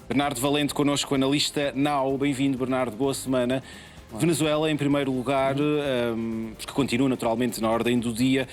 Bernardo Valente connosco, analista Now. Bem-vindo, Bernardo. Boa semana. Venezuela, em primeiro lugar, porque continua naturalmente na ordem do dia.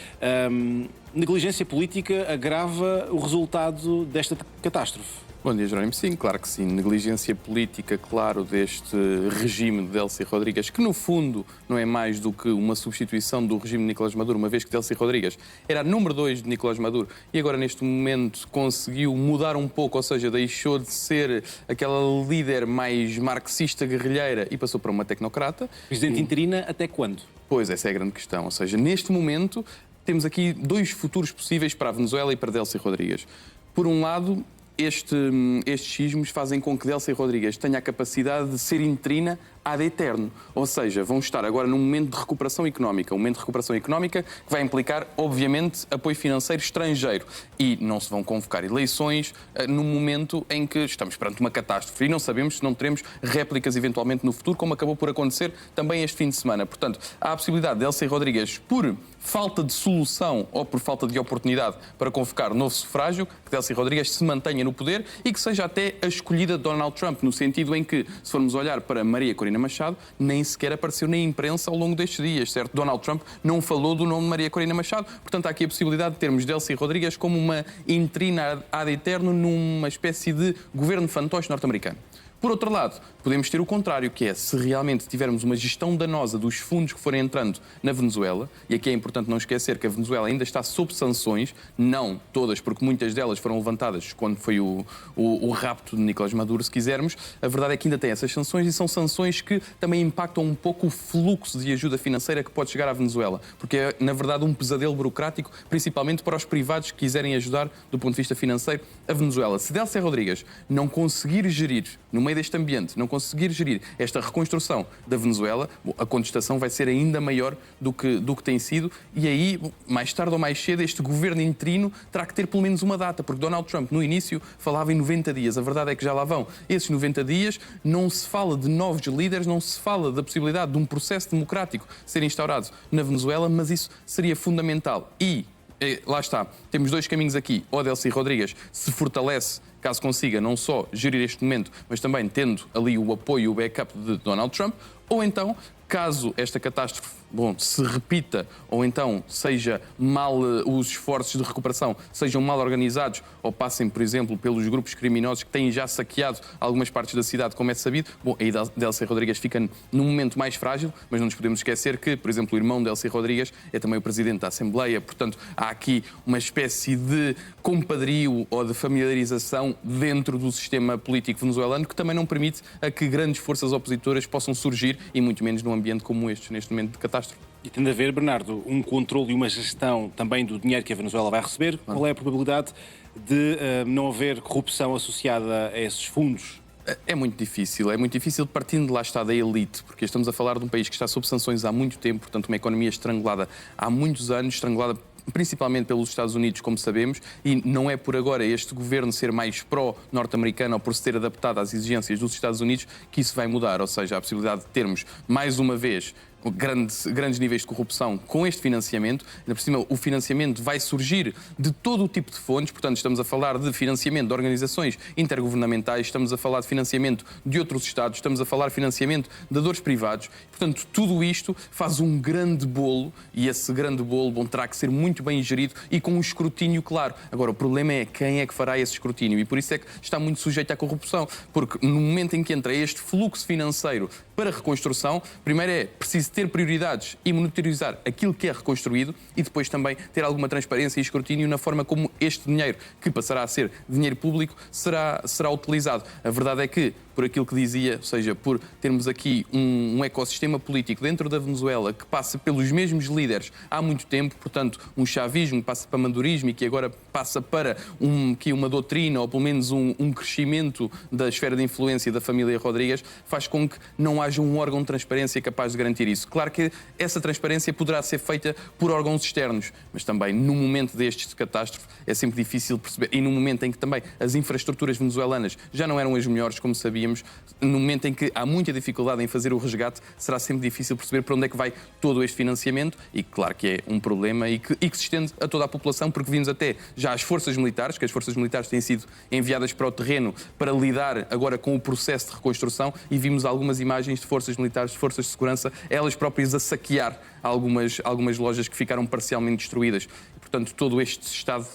Negligência política agrava o resultado desta catástrofe? Bom dia, Jerónimo. Sim, claro que sim. Negligência política, claro, deste regime de Delcy Rodrigues, que no fundo não é mais do que uma substituição do regime de Nicolás Maduro, uma vez que Delcy Rodrigues era a número 2 de Nicolás Maduro e agora neste momento conseguiu mudar um pouco, ou seja, deixou de ser aquela líder mais marxista guerrilheira e passou para uma tecnocrata. Presidente interina até quando? Pois, essa é a grande questão. Ou seja, neste momento temos aqui dois futuros possíveis para a Venezuela e para Delcy Rodrigues. Por um lado, estes sismos fazem com que Delcy Rodrigues tenha a capacidade de ser interina ad eterno. Ou seja, vão estar agora num momento de recuperação económica. Um momento de recuperação económica que vai implicar, obviamente, apoio financeiro estrangeiro. E não se vão convocar eleições no momento em que estamos perante uma catástrofe. E não sabemos se não teremos réplicas eventualmente no futuro, como acabou por acontecer também este fim de semana. Portanto, há a possibilidade de Delcy Rodrigues, por falta de solução ou por falta de oportunidade para convocar novo sufrágio, que Delcy Rodrigues se mantenha no poder e que seja até a escolhida de Donald Trump, no sentido em que, se formos olhar para Maria Corina Machado, nem sequer apareceu na imprensa ao longo destes dias, certo? Donald Trump não falou do nome de Maria Corina Machado, portanto há aqui a possibilidade de termos Delcy Rodrigues como uma interina ad eterno numa espécie de governo fantoche norte-americano. Por outro lado, podemos ter o contrário, que é se realmente tivermos uma gestão danosa dos fundos que forem entrando na Venezuela, e aqui é importante não esquecer que a Venezuela ainda está sob sanções, não todas, porque muitas delas foram levantadas quando foi o rapto de Nicolás Maduro, se quisermos, a verdade é que ainda tem essas sanções e são sanções que também impactam um pouco o fluxo de ajuda financeira que pode chegar à Venezuela, porque é, na verdade, um pesadelo burocrático, principalmente para os privados que quiserem ajudar do ponto de vista financeiro a Venezuela. Se Delcy Rodrigues não conseguir gerir, no meio deste ambiente, não conseguir gerir esta reconstrução da Venezuela, a contestação vai ser ainda maior do que tem sido e aí, mais tarde ou mais cedo, este governo interino terá que ter pelo menos uma data, porque Donald Trump, no início, falava em 90 dias. A verdade é que já lá vão esses 90 dias, não se fala de novos líderes, não se fala da possibilidade de um processo democrático ser instaurado na Venezuela, mas isso seria fundamental. E lá está, temos dois caminhos aqui. Ou Delcy Rodrigues se fortalece, caso consiga não só gerir este momento, mas também tendo ali o apoio e o backup de Donald Trump, ou então, caso esta catástrofe se repita, ou então seja mal, os esforços de recuperação sejam mal organizados, ou passem, por exemplo, pelos grupos criminosos que têm já saqueado algumas partes da cidade, como é sabido, aí Delcy Rodrigues fica num momento mais frágil, mas não nos podemos esquecer que, por exemplo, o irmão de Delcy Rodrigues é também o presidente da Assembleia, portanto, há aqui uma espécie de compadrio ou de familiarização dentro do sistema político venezuelano que também não permite a que grandes forças opositoras possam surgir, e muito menos num ambiente como este, neste momento de catástrofe. E tendo a ver, Bernardo, um controle e uma gestão também do dinheiro que a Venezuela vai receber, qual é a probabilidade de não haver corrupção associada a esses fundos? É muito difícil partindo de lá está da elite, porque estamos a falar de um país que está sob sanções há muito tempo, portanto uma economia estrangulada há muitos anos, estrangulada principalmente pelos Estados Unidos, como sabemos, e não é por agora este governo ser mais pró-norte-americano ou por se ter adaptado às exigências dos Estados Unidos que isso vai mudar, ou seja, a possibilidade de termos mais uma vez grandes níveis de corrupção com este financiamento. Ainda por cima, o financiamento vai surgir de todo o tipo de fontes, portanto estamos a falar de financiamento de organizações intergovernamentais, estamos a falar de financiamento de outros Estados, estamos a falar de financiamento de dadores privados. Portanto, tudo isto faz um grande bolo e esse grande bolo terá que ser muito bem gerido e com um escrutínio claro. Agora, o problema é quem é que fará esse escrutínio e por isso é que está muito sujeito à corrupção, porque no momento em que entra este fluxo financeiro para a reconstrução, primeiro é preciso ter prioridades e monitorizar aquilo que é reconstruído e depois também ter alguma transparência e escrutínio na forma como este dinheiro, que passará a ser dinheiro público, será utilizado. A verdade é que, por aquilo que dizia, ou seja, por termos aqui um ecossistema político dentro da Venezuela que passa pelos mesmos líderes há muito tempo, portanto, um chavismo que passa para madurismo e que agora passa para uma doutrina ou pelo menos um crescimento da esfera de influência da família Rodrigues, faz com que não haja um órgão de transparência capaz de garantir isso. Claro que essa transparência poderá ser feita por órgãos externos, mas também no momento destes de catástrofe é sempre difícil perceber, e no momento em que também as infraestruturas venezuelanas já não eram as melhores, como sabíamos, sabíamos, no momento em que há muita dificuldade em fazer o resgate, será sempre difícil perceber para onde é que vai todo este financiamento e claro que é um problema e que se estende a toda a população, porque vimos até já as forças militares, que as forças militares têm sido enviadas para o terreno para lidar agora com o processo de reconstrução e vimos algumas imagens de forças militares, de forças de segurança, elas próprias a saquear algumas lojas que ficaram parcialmente destruídas. Portanto, todo este estado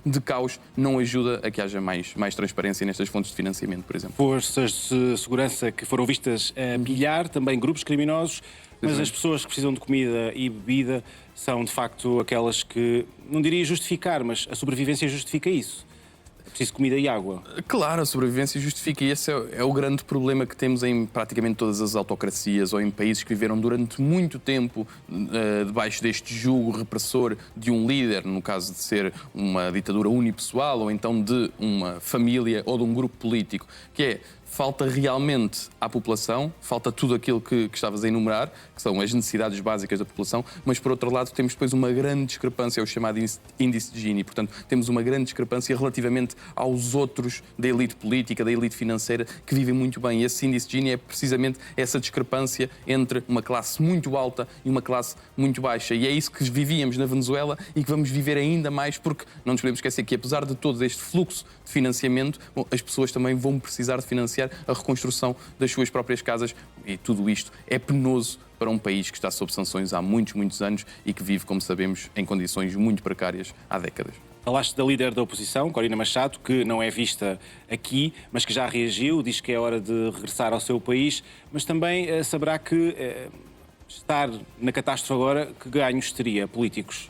de caos não ajuda a que haja mais transparência nestas fontes de financiamento, por exemplo. Forças de segurança que foram vistas a pilhar, também grupos criminosos, mas as pessoas que precisam de comida e bebida são, de facto, aquelas que, não diria justificar, mas a sobrevivência justifica isso. É preciso comida e água. Claro, a sobrevivência justifica e esse é o grande problema que temos em praticamente todas as autocracias ou em países que viveram durante muito tempo debaixo deste jugo repressor de um líder, no caso de ser uma ditadura unipessoal ou então de uma família ou de um grupo político, que é falta realmente à população, falta tudo aquilo que estavas a enumerar, que são as necessidades básicas da população, mas por outro lado temos depois uma grande discrepância, o chamado índice de Gini. Portanto, temos uma grande discrepância relativamente aos outros da elite política, da elite financeira, que vivem muito bem. E esse índice de Gini é precisamente essa discrepância entre uma classe muito alta e uma classe muito baixa. E é isso que vivíamos na Venezuela e que vamos viver ainda mais, porque não nos podemos esquecer que, apesar de todo este fluxo de financiamento, as pessoas também vão precisar de financiar a reconstrução das suas próprias casas e tudo isto é penoso para um país que está sob sanções há muitos anos e que vive, como sabemos, em condições muito precárias há décadas. Falaste da líder da oposição, Corina Machado, que não é vista aqui, mas que já reagiu, diz que é hora de regressar ao seu país, mas também saberá que estar na catástrofe agora, que ganhos teria políticos?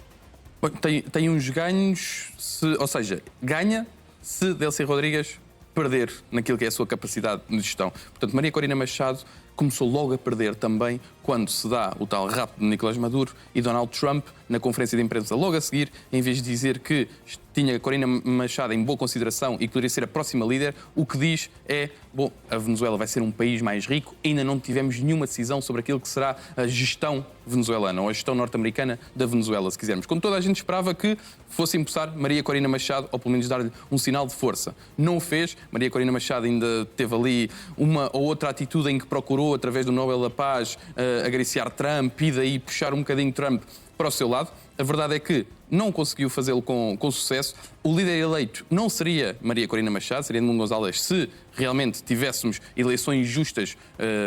Bom, tem uns ganhos, ou seja, ganha se Delcy Rodrigues perder naquilo que é a sua capacidade de gestão. Portanto, Maria Corina Machado começou logo a perder também quando se dá o tal rapto de Nicolás Maduro e Donald Trump, na conferência de imprensa logo a seguir, em vez de dizer que tinha Corina Machado em boa consideração e que poderia ser a próxima líder, o que diz é, bom, a Venezuela vai ser um país mais rico, ainda não tivemos nenhuma decisão sobre aquilo que será a gestão venezuelana, ou a gestão norte-americana da Venezuela, se quisermos. Quando toda a gente esperava que fosse impulsar Maria Corina Machado, ou pelo menos dar-lhe um sinal de força. Não o fez. Maria Corina Machado ainda teve ali uma ou outra atitude em que procurou, através do Nobel da Paz, agraciar Trump e daí puxar um bocadinho Trump para o seu lado. A verdade é que não conseguiu fazê-lo com sucesso. O líder eleito não seria Maria Corina Machado, seria Edmundo González, se realmente tivéssemos eleições justas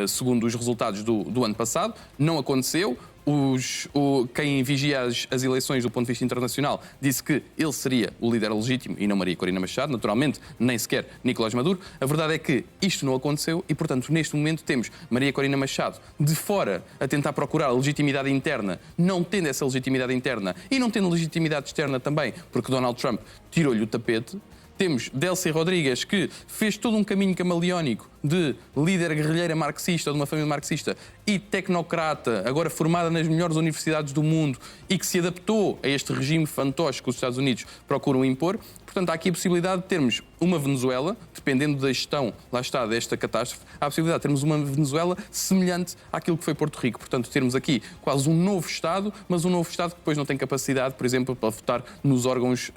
segundo os resultados do ano passado. Não aconteceu. Quem vigia as eleições do ponto de vista internacional disse que ele seria o líder legítimo e não Maria Corina Machado, naturalmente, nem sequer Nicolás Maduro. A verdade é que isto não aconteceu e, portanto, neste momento temos Maria Corina Machado de fora a tentar procurar a legitimidade interna, não tendo essa legitimidade interna e não tendo legitimidade externa também, porque Donald Trump tirou-lhe o tapete. Temos Delcy Rodrigues, que fez todo um caminho camaleónico de líder guerrilheira marxista, de uma família marxista, e tecnocrata, agora formada nas melhores universidades do mundo e que se adaptou a este regime fantoche que os Estados Unidos procuram impor. Portanto, há aqui a possibilidade de termos uma Venezuela, dependendo da gestão, lá está, desta catástrofe, há a possibilidade de termos uma Venezuela semelhante àquilo que foi Porto Rico. Portanto, termos aqui quase um novo Estado, mas um novo Estado que depois não tem capacidade, por exemplo, para votar nos órgãos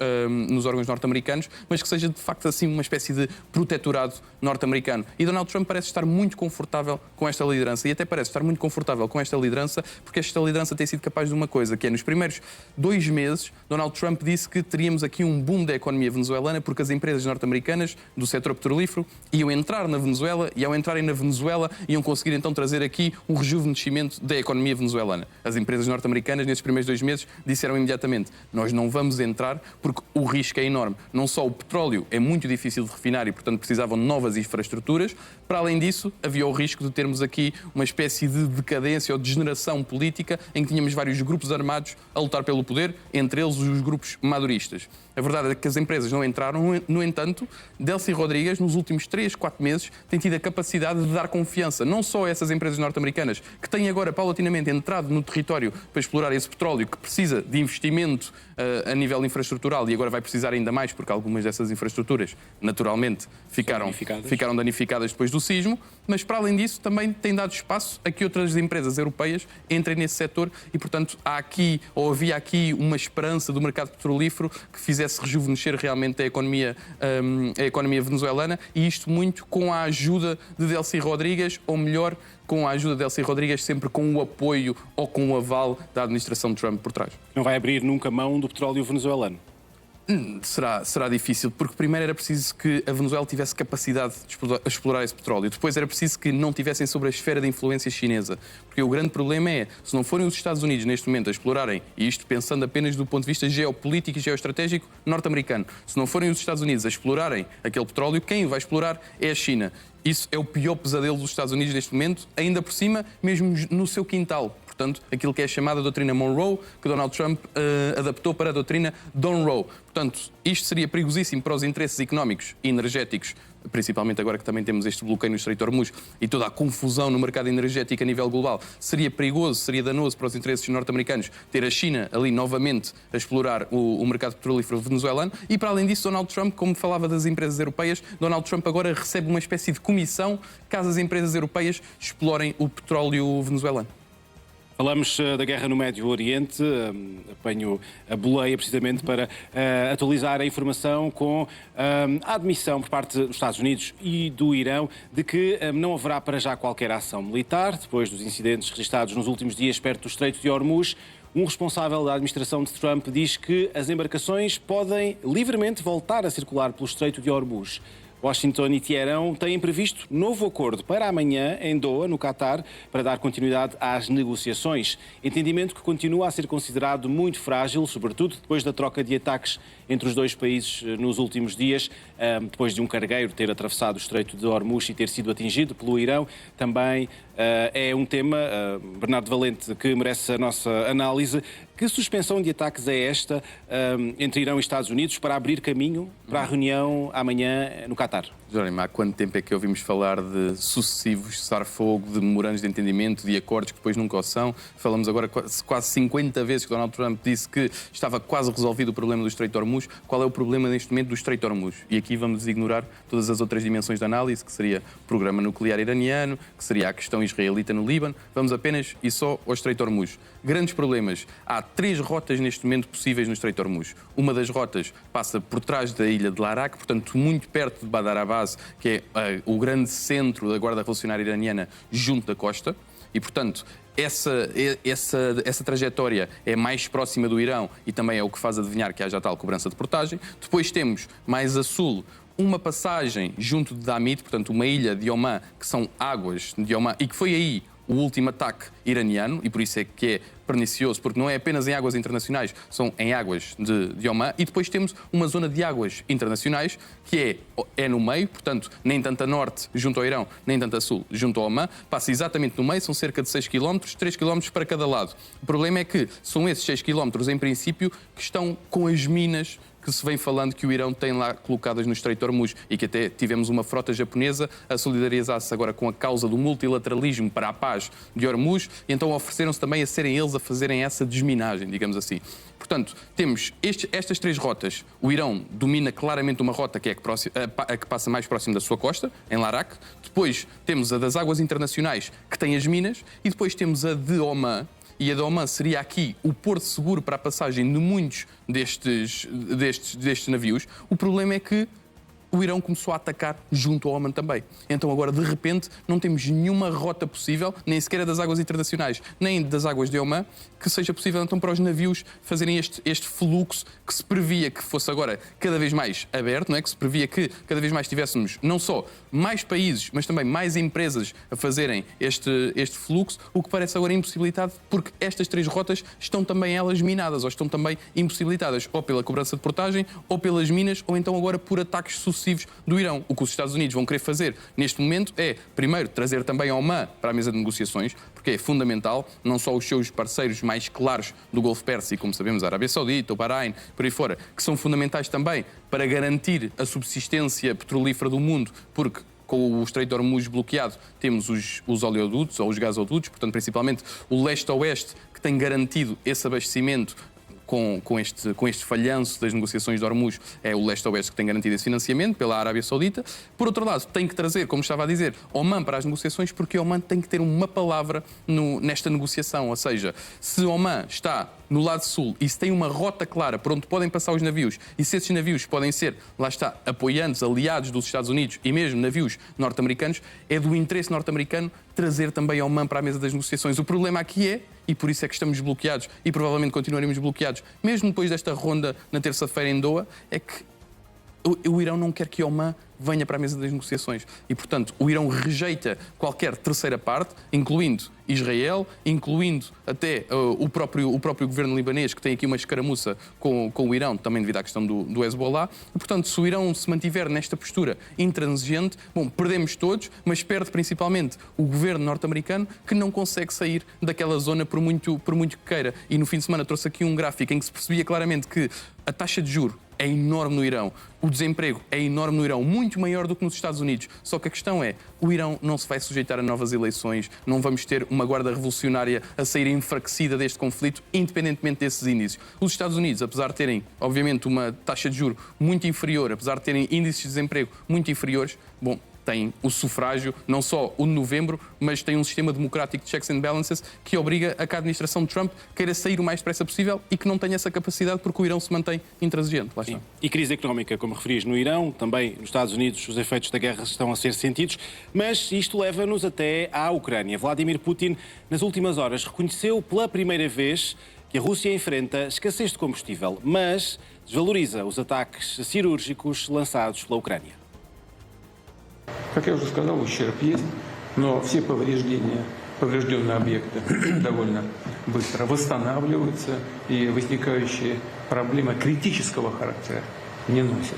norte-americanos, mas que seja, de facto, assim, uma espécie de protetorado norte-americano. E Donald Trump parece estar muito confortável com esta liderança. E até parece estar muito confortável com esta liderança, porque esta liderança tem sido capaz de uma coisa, que é, nos primeiros 2 meses, Donald Trump disse que teríamos aqui um boom da economia venezuelana, porque as empresas norte-americanas do setor petrolífero iam entrar na Venezuela e, ao entrarem na Venezuela, iam conseguir então trazer aqui um rejuvenescimento da economia venezuelana. As empresas norte-americanas, nesses primeiros 2 meses, disseram imediatamente: nós não vamos entrar porque o risco é enorme. Não só o petróleo é muito difícil de refinar e, portanto, precisavam de novas infraestruturas. Para além disso, havia o risco de termos aqui uma espécie de decadência ou degeneração política em que tínhamos vários grupos armados a lutar pelo poder, entre eles os grupos maduristas. A verdade é que as empresas não entraram. No entanto, Delcy Rodrigues, nos últimos 3, 4 meses, tem tido a capacidade de dar confiança não só a essas empresas norte-americanas que têm agora paulatinamente entrado no território para explorar esse petróleo que precisa de investimento a nível infraestrutural e agora vai precisar ainda mais porque algumas dessas infraestruturas, naturalmente, ficaram danificadas horas depois do sismo, mas para além disso também tem dado espaço a que outras empresas europeias entrem nesse setor e, portanto, havia aqui uma esperança do mercado petrolífero que fizesse rejuvenescer realmente a economia venezuelana, e isto muito com a ajuda de Delcy Rodríguez, ou melhor, com a ajuda de Delcy Rodríguez sempre com o apoio ou com o aval da administração de Trump por trás. Não vai abrir nunca mão do petróleo venezuelano? Será difícil, porque primeiro era preciso que a Venezuela tivesse capacidade de explorar esse petróleo. Depois era preciso que não tivessem sobre a esfera de influência chinesa. Porque o grande problema é, se não forem os Estados Unidos neste momento a explorarem, e isto pensando apenas do ponto de vista geopolítico e geoestratégico norte-americano, se não forem os Estados Unidos a explorarem aquele petróleo, quem o vai explorar é a China. Isso é o pior pesadelo dos Estados Unidos neste momento, ainda por cima, mesmo no seu quintal. Portanto, aquilo que é chamada doutrina Monroe, que Donald Trump adaptou para a doutrina Donroe. Portanto, isto seria perigosíssimo para os interesses económicos e energéticos, principalmente agora que também temos este bloqueio no Estreito de Hormuz e toda a confusão no mercado energético a nível global. Seria perigoso, seria danoso para os interesses norte-americanos ter a China ali novamente a explorar o mercado petrolífero venezuelano. E, para além disso, Donald Trump, como falava das empresas europeias, Donald Trump agora recebe uma espécie de comissão caso as empresas europeias explorem o petróleo venezuelano. Falamos da guerra no Médio Oriente, apanho a boleia precisamente para atualizar a informação com a admissão por parte dos Estados Unidos e do Irão de que não haverá para já qualquer ação militar, depois dos incidentes registrados nos últimos dias perto do Estreito de Hormuz. Um responsável da administração de Trump diz que as embarcações podem livremente voltar a circular pelo Estreito de Hormuz. Washington e Teherão têm previsto novo acordo para amanhã em Doha, no Catar, para dar continuidade às negociações. Entendimento que continua a ser considerado muito frágil, sobretudo depois da troca de ataques entre os dois países nos últimos dias, depois de um cargueiro ter atravessado o Estreito de Hormuz e ter sido atingido pelo Irão. Também é um tema, Bernardo Valente, que merece a nossa análise. Que suspensão de ataques é esta entre Irão e Estados Unidos para abrir caminho para a reunião amanhã no Catar? Jerónimo, há quanto tempo é que ouvimos falar de sucessivos cessar-fogo, de memorandos de entendimento, de acordos que depois nunca o são? Falamos agora quase 50 vezes que Donald Trump disse que estava quase resolvido o problema do Estreito de Hormuz. Qual é o problema neste momento do Estreito de Hormuz? E aqui vamos ignorar todas as outras dimensões de análise, que seria o programa nuclear iraniano, que seria a questão israelita no Líbano. Vamos apenas e só ao Estreito de Hormuz. Grandes problemas. Há 3 rotas neste momento possíveis no Estreito de Hormuz. Uma das rotas passa por trás da ilha de Larak, portanto muito perto de Badr Abbas, que é o grande centro da Guarda Revolucionária Iraniana junto da costa. E, portanto, essa trajetória é mais próxima do Irão e também é o que faz adivinhar que haja tal cobrança de portagem. Depois temos, mais a sul, uma passagem junto de Damit, portanto uma ilha de Oman, que são águas de Oman, e que foi aí o último ataque iraniano, e por isso é que é pernicioso, porque não é apenas em águas internacionais, são em águas de Oman. E depois temos uma zona de águas internacionais que é no meio, portanto, nem tanto a norte junto ao Irão, nem tanto a sul junto ao Oman, passa exatamente no meio, são cerca de 6 km, 3 km para cada lado. O problema é que são esses 6 km, em princípio, que estão com as minas que se vem falando que o Irão tem lá colocadas no Estreito de Hormuz, e que até tivemos uma frota japonesa a solidarizar-se agora com a causa do multilateralismo para a paz de Hormuz, e então ofereceram-se também a serem eles a fazerem essa desminagem, digamos assim. Portanto, temos estas 3 rotas. O Irão domina claramente uma rota que é a que passa mais próximo da sua costa, em Larak. Depois temos a das águas internacionais, que tem as minas, e depois temos a de Oman. E a de Oman seria aqui o porto seguro para a passagem de muitos destes navios. O problema é que o Irão começou a atacar junto ao Oman também. Então agora, de repente, não temos nenhuma rota possível, nem sequer a das águas internacionais, nem das águas de Oman, que seja possível então para os navios fazerem este fluxo que se previa que fosse agora cada vez mais aberto, não é? Que se previa que cada vez mais tivéssemos não só mais países, mas também mais empresas a fazerem este fluxo, o que parece agora impossibilitado, porque estas 3 rotas estão também elas minadas, ou estão também impossibilitadas, ou pela cobrança de portagem, ou pelas minas, ou então agora por ataques sucessivos do Irão. O que os Estados Unidos vão querer fazer neste momento é, primeiro, trazer também Oman para a mesa de negociações, porque é fundamental, não só os seus parceiros mais claros do Golfo Pérsico, como sabemos, a Arábia Saudita, o Bahrein, por aí fora, que são fundamentais também para garantir a subsistência petrolífera do mundo, porque com o Estreito de Hormuz bloqueado, temos os oleodutos ou os gasodutos, portanto, principalmente o leste-oeste, que tem garantido esse abastecimento com este falhanço das negociações de Hormuz, é o leste-oeste que tem garantido esse financiamento pela Arábia Saudita. Por outro lado, tem que trazer, como estava a dizer, Oman para as negociações, porque Oman tem que ter uma palavra nesta negociação. Ou seja, se Oman está no lado sul e se tem uma rota clara por onde podem passar os navios, e se esses navios podem ser, lá está, apoiantes, aliados dos Estados Unidos e mesmo navios norte-americanos, é do interesse norte-americano trazer também Oman para a mesa das negociações. O problema aqui é, e por isso é que estamos bloqueados e provavelmente continuaremos bloqueados, mesmo depois desta ronda na terça-feira em Doha, é que o Irão não quer que Oman venha para a mesa das negociações. E, portanto, o Irão rejeita qualquer terceira parte, incluindo Israel, incluindo até o próprio governo libanês, que tem aqui uma escaramuça com o Irão, também devido à questão do Hezbollah. E, portanto, se o Irão se mantiver nesta postura intransigente, bom, perdemos todos, mas perde principalmente o governo norte-americano, que não consegue sair daquela zona por muito que queira. E no fim de semana trouxe aqui um gráfico em que se percebia claramente que a taxa de juros é enorme no Irão, o desemprego é enorme no Irão, muito maior do que nos Estados Unidos. Só que a questão é, o Irão não se vai sujeitar a novas eleições, não vamos ter uma guarda revolucionária a sair enfraquecida deste conflito, independentemente desses índices. Os Estados Unidos, apesar de terem, obviamente, uma taxa de juros muito inferior, apesar de terem índices de desemprego muito inferiores, bom, tem o sufrágio, não só o de novembro, mas tem um sistema democrático de checks and balances que obriga a que a administração de Trump queira sair o mais depressa possível e que não tenha essa capacidade porque o Irão se mantém intransigente. Lá está. E crise económica, como referias, no Irão, também nos Estados Unidos os efeitos da guerra estão a ser sentidos, mas isto leva-nos até à Ucrânia. Vladimir Putin, nas últimas horas, reconheceu pela primeira vez que a Rússia enfrenta escassez de combustível, mas desvaloriza os ataques cirúrgicos lançados pela Ucrânia. Как я уже сказал, ущерб есть, но все поврежденные объекты довольно быстро восстанавливаются, и возникающие проблемы критического характера не носят.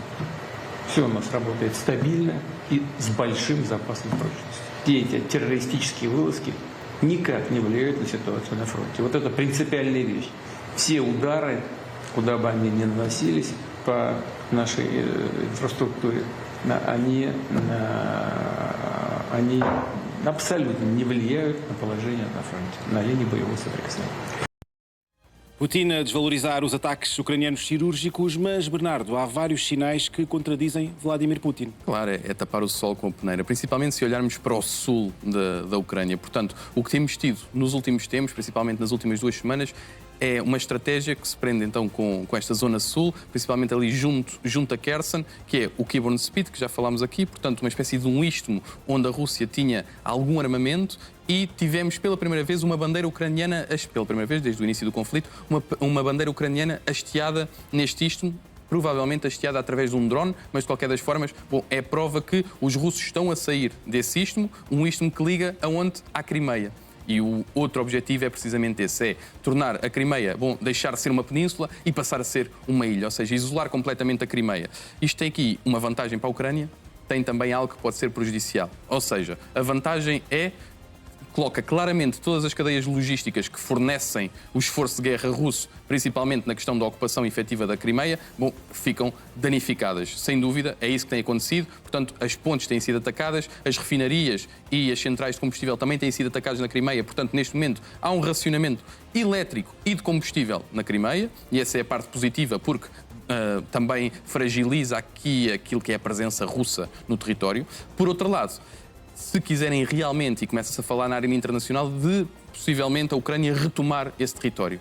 Все у нас работает стабильно и с большим запасом прочности. Все эти террористические вылазки никак не влияют на ситуацию на фронте. Вот это принципиальная вещь. Все удары, куда бы они ни наносились по нашей инфраструктуре, они абсолютно не влияют на положение на фронте, на линии боевого соприкосновения. Putin a desvalorizar os ataques ucranianos cirúrgicos, mas, Bernardo, há vários sinais que contradizem Vladimir Putin. Claro, é tapar o sol com a peneira, principalmente se olharmos para o sul da Ucrânia. Portanto, o que temos tido nos últimos tempos, principalmente nas últimas 2 semanas, é uma estratégia que se prende então com esta zona sul, principalmente ali junto a Kherson, que é o Khyberno Spit, que já falámos aqui, portanto uma espécie de um istmo onde a Rússia tinha algum armamento, e tivemos pela primeira vez uma bandeira ucraniana, pela primeira vez desde o início do conflito, uma bandeira ucraniana hasteada neste istmo, provavelmente hasteada através de um drone, mas de qualquer das formas, bom, é prova que os russos estão a sair desse istmo, um istmo que liga aonde? À Crimeia. E o outro objetivo é precisamente esse, é tornar a Crimeia, bom, deixar de ser uma península e passar a ser uma ilha, ou seja, isolar completamente a Crimeia. Isto tem aqui uma vantagem para a Ucrânia, tem também algo que pode ser prejudicial. Ou seja, a vantagem coloca claramente todas as cadeias logísticas que fornecem o esforço de guerra russo, principalmente na questão da ocupação efetiva da Crimeia, bom, ficam danificadas. Sem dúvida, é isso que tem acontecido. Portanto, as pontes têm sido atacadas, as refinarias e as centrais de combustível também têm sido atacadas na Crimeia. Portanto, neste momento, há um racionamento elétrico e de combustível na Crimeia, e essa é a parte positiva, porque também fragiliza aqui aquilo que é a presença russa no território. Por outro lado, se quiserem realmente, e começa-se a falar na área internacional, de possivelmente a Ucrânia retomar esse território,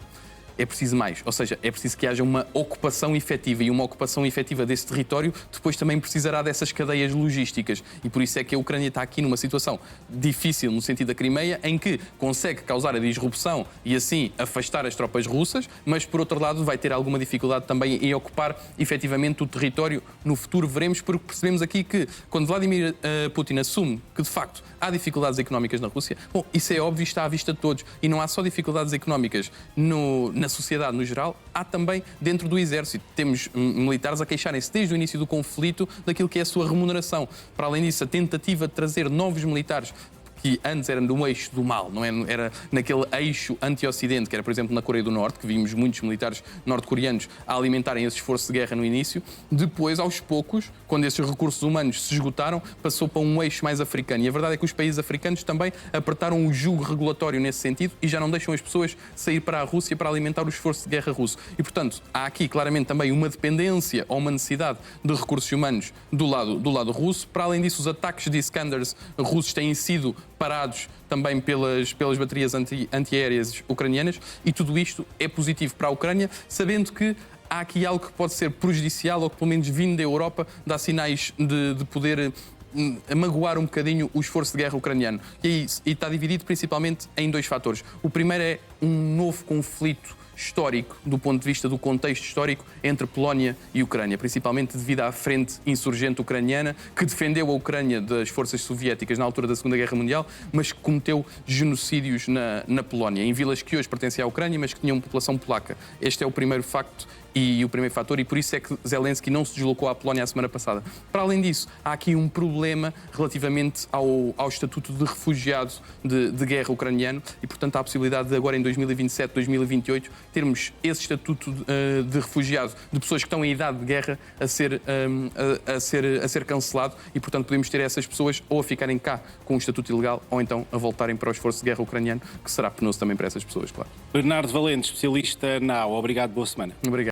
é preciso mais. Ou seja, é preciso que haja uma ocupação efetiva, e uma ocupação efetiva desse território depois também precisará dessas cadeias logísticas. E por isso é que a Ucrânia está aqui numa situação difícil no sentido da Crimeia, em que consegue causar a disrupção e assim afastar as tropas russas, mas por outro lado vai ter alguma dificuldade também em ocupar efetivamente o território no futuro. Veremos, porque percebemos aqui que quando Vladimir Putin assume que de facto há dificuldades económicas na Rússia, bom, isso é óbvio e está à vista de todos. E não há só dificuldades económicas na sociedade no geral, há também dentro do exército. Temos militares a queixarem-se desde o início do conflito daquilo que é a sua remuneração. Para além disso, a tentativa de trazer novos militares que antes era no eixo do mal, não era naquele eixo anti-ocidente, que era, por exemplo, na Coreia do Norte, que vimos muitos militares norte-coreanos a alimentarem esse esforço de guerra no início. Depois, aos poucos, quando esses recursos humanos se esgotaram, passou para um eixo mais africano. E a verdade é que os países africanos também apertaram o jugo regulatório nesse sentido e já não deixam as pessoas sair para a Rússia para alimentar o esforço de guerra russo. E, portanto, há aqui claramente também uma dependência ou uma necessidade de recursos humanos do lado russo. Para além disso, os ataques de Iskanders russos têm sido parados também pelas baterias antiaéreas ucranianas, e tudo isto é positivo para a Ucrânia, sabendo que há aqui algo que pode ser prejudicial ou que pelo menos vindo da Europa dá sinais de poder magoar um bocadinho o esforço de guerra ucraniano. E está dividido principalmente em dois fatores. O primeiro é um novo conflito histórico, do ponto de vista do contexto histórico, entre Polónia e Ucrânia, principalmente devido à frente insurgente ucraniana, que defendeu a Ucrânia das forças soviéticas na altura da Segunda Guerra Mundial, mas que cometeu genocídios na Polónia, em vilas que hoje pertencem à Ucrânia, mas que tinham população polaca. Este é o primeiro facto e o primeiro fator, e por isso é que Zelensky não se deslocou à Polónia a semana passada. Para além disso, há aqui um problema relativamente ao estatuto de refugiado de guerra ucraniano, e portanto há a possibilidade de agora em 2027, 2028, termos esse estatuto de refugiado de pessoas que estão em idade de guerra a ser cancelado, e portanto podemos ter essas pessoas ou a ficarem cá com o estatuto ilegal ou então a voltarem para o esforço de guerra ucraniano, que será penoso também para essas pessoas, claro. Bernardo Valente, especialista na AU. Obrigado, boa semana. Obrigado.